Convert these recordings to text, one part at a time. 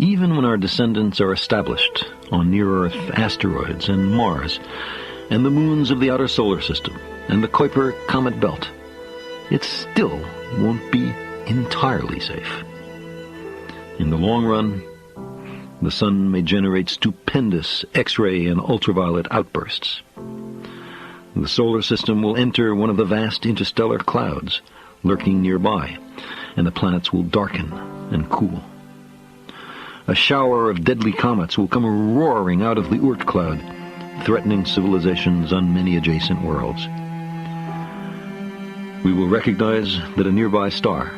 Even when our descendants are established on near-Earth asteroids and Mars, and the moons of the outer solar system, and the Kuiper comet belt, it still won't be entirely safe. In the long run, the sun may generate stupendous X-ray and ultraviolet outbursts. The solar system will enter one of the vast interstellar clouds lurking nearby, and the planets will darken and cool. A shower of deadly comets will come roaring out of the Oort cloud, threatening civilizations on many adjacent worlds. We will recognize that a nearby star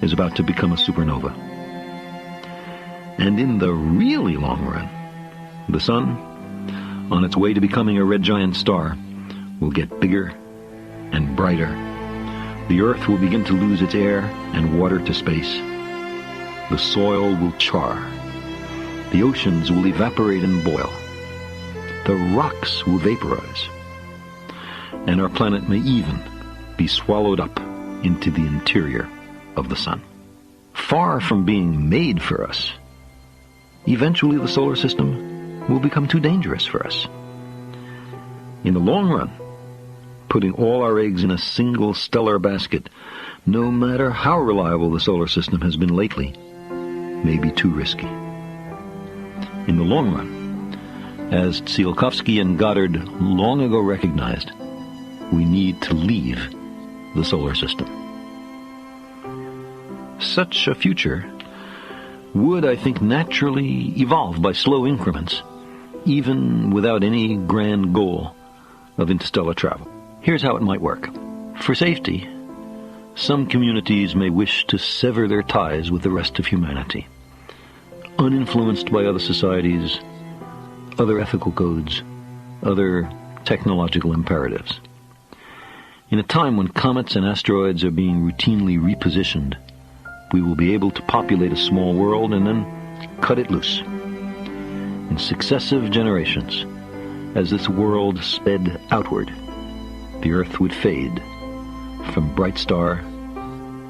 is about to become a supernova. And in the really long run, the sun, on its way to becoming a red giant star, will get bigger and brighter. The Earth will begin to lose its air and water to space. The soil will char. The oceans will evaporate and boil. The rocks will vaporize. And our planet may even be swallowed up into the interior of the sun. Far from being made for us, eventually the solar system will become too dangerous for us. In the long run, putting all our eggs in a single stellar basket, no matter how reliable the solar system has been lately, may be too risky. In the long run, as Tsiolkovsky and Goddard long ago recognized, we need to leave the solar system. Such a future would, I think, naturally evolve by slow increments, even without any grand goal of interstellar travel. Here's how it might work. For safety, some communities may wish to sever their ties with the rest of humanity, uninfluenced by other societies, other ethical codes, other technological imperatives. In a time when comets and asteroids are being routinely repositioned, we will be able to populate a small world and then cut it loose. In successive generations, as this world sped outward, the Earth would fade from bright star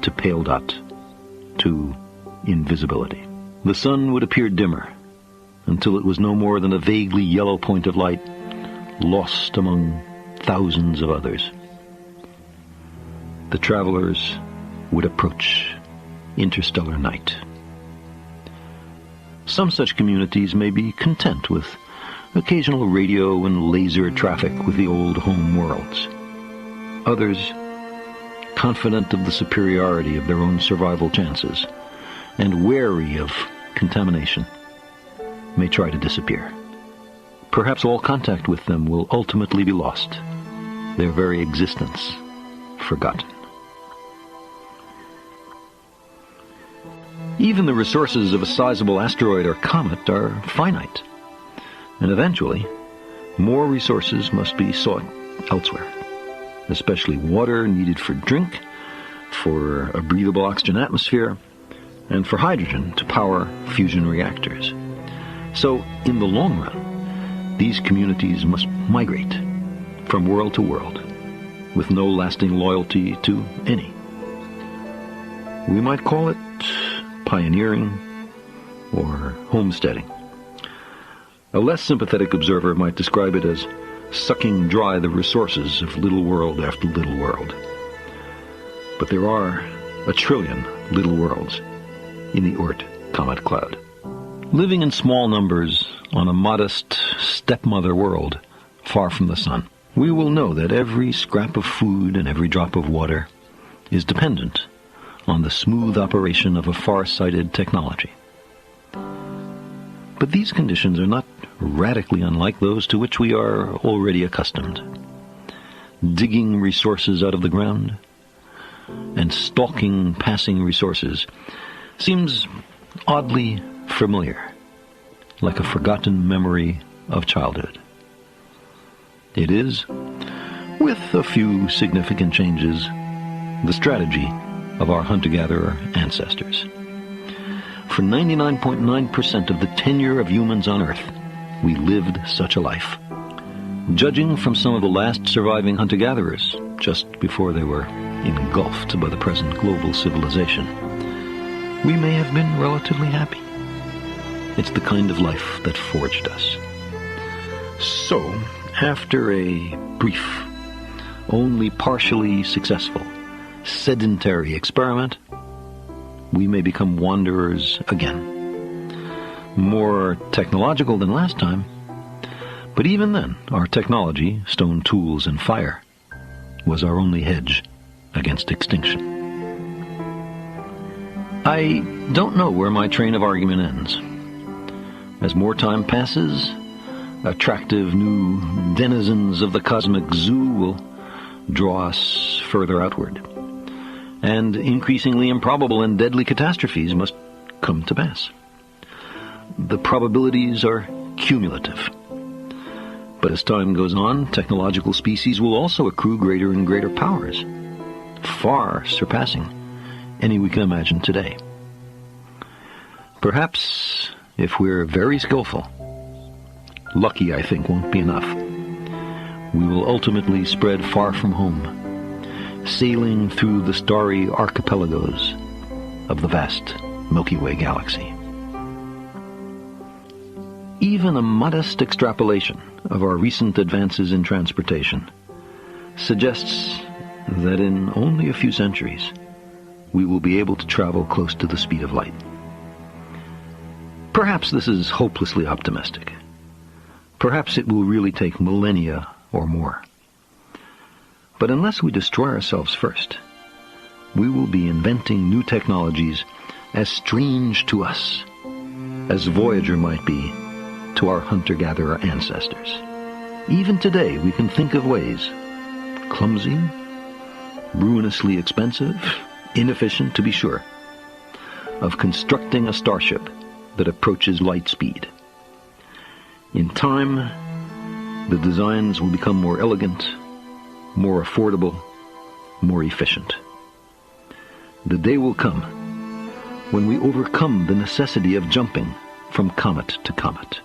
to pale dot to invisibility. The sun would appear dimmer until it was no more than a vaguely yellow point of light lost among thousands of others. The travelers would approach interstellar night. Some such communities may be content with occasional radio and laser traffic with the old home worlds. Others, confident of the superiority of their own survival chances and wary of contamination, may try to disappear. Perhaps all contact with them will ultimately be lost, their very existence forgotten. Even the resources of a sizable asteroid or comet are finite, and eventually more resources must be sought elsewhere, especially water needed for drink, for a breathable oxygen atmosphere, and for hydrogen to power fusion reactors. So, in the long run, these communities must migrate from world to world, with no lasting loyalty to any. We might call it pioneering or homesteading. A less sympathetic observer might describe it as sucking dry the resources of little world after little world. But there are 1 trillion little worlds in the Oort comet cloud. Living in small numbers on a modest stepmother world far from the sun, we will know that every scrap of food and every drop of water is dependent on the smooth operation of a far-sighted technology. But these conditions are not radically unlike those to which we are already accustomed. Digging resources out of the ground and stalking passing resources seems oddly familiar, like a forgotten memory of childhood. It is, with a few significant changes, the strategy of our hunter-gatherer ancestors. For 99.9% of the tenure of humans on Earth, we lived such a life. Judging from some of the last surviving hunter-gatherers, just before they were engulfed by the present global civilization, we may have been relatively happy. It's the kind of life that forged us. So, after a brief, only partially successful, sedentary experiment, we may become wanderers again. More technological than last time, but even then, our technology, stone tools and fire, was our only hedge against extinction. I don't know where my train of argument ends. As more time passes, attractive new denizens of the cosmic zoo will draw us further outward, and increasingly improbable and deadly catastrophes must come to pass. The probabilities are cumulative. But as time goes on, technological species will also accrue greater and greater powers, far surpassing any we can imagine today. Perhaps, if we're very skillful, lucky I think won't be enough, we will ultimately spread far from home, sailing through the starry archipelagos of the vast Milky Way galaxy. Even a modest extrapolation of our recent advances in transportation suggests that in only a few centuries we will be able to travel close to the speed of light. Perhaps this is hopelessly optimistic. Perhaps it will really take millennia or more. But unless we destroy ourselves first, we will be inventing new technologies as strange to us as Voyager might be to our hunter-gatherer ancestors. Even today, we can think of ways, clumsy, ruinously expensive, inefficient to be sure, of constructing a starship that approaches light speed. In time, the designs will become more elegant, more affordable, more efficient. The day will come when we overcome the necessity of jumping from comet to comet.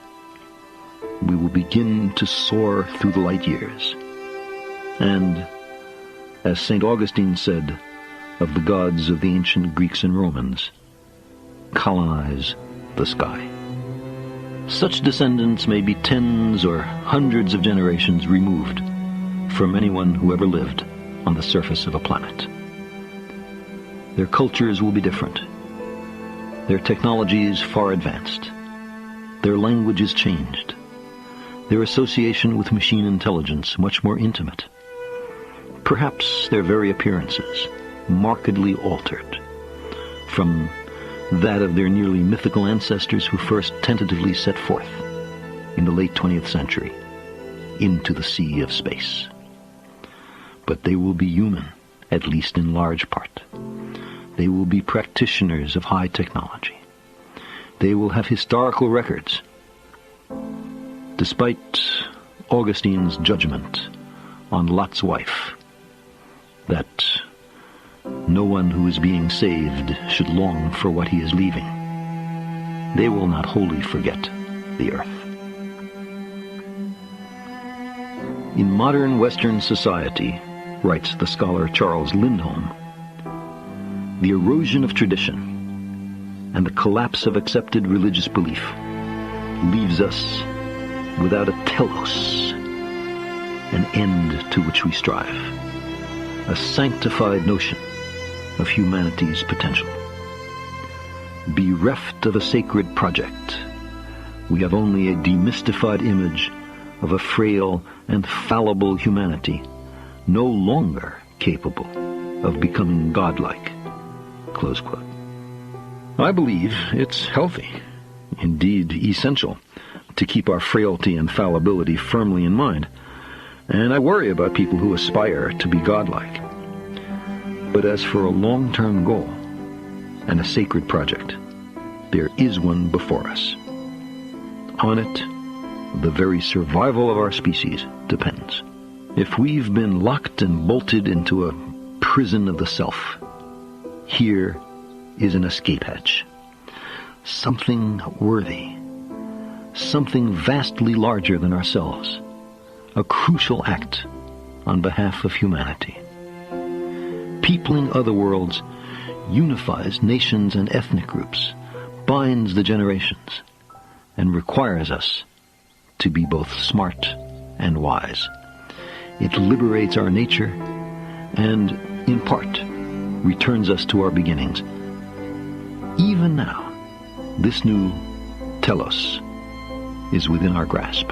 We will begin to soar through the light years. And, as St. Augustine said of the gods of the ancient Greeks and Romans, colonize the sky. Such descendants may be tens or hundreds of generations removed from anyone who ever lived on the surface of a planet. Their cultures will be different. Their technologies far advanced. Their languages changed. Their association with machine intelligence much more intimate. Perhaps their very appearances markedly altered from that of their nearly mythical ancestors who first tentatively set forth in the late 20th century into the sea of space. But they will be human, at least in large part. They will be practitioners of high technology. They will have historical records. Despite Augustine's judgment on Lot's wife, that no one who is being saved should long for what he is leaving, they will not wholly forget the earth. In modern Western society, writes the scholar Charles Lindholm, the erosion of tradition and the collapse of accepted religious belief leaves us without a telos, an end to which we strive, a sanctified notion of humanity's potential. Bereft of a sacred project, we have only a demystified image of a frail and fallible humanity, no longer capable of becoming godlike. Close quote. I believe it's healthy, indeed essential, to keep our frailty and fallibility firmly in mind, and I worry about people who aspire to be godlike. But as for a long-term goal and a sacred project, there is one before us. On it, the very survival of our species depends. If we've been locked and bolted into a prison of the self, here is an escape hatch. Something worthy. Something vastly larger than ourselves. A crucial act on behalf of humanity. Peopling other worlds unifies nations and ethnic groups, binds the generations, and requires us to be both smart and wise. It liberates our nature and, in part, returns us to our beginnings. Even now, this new telos is within our grasp.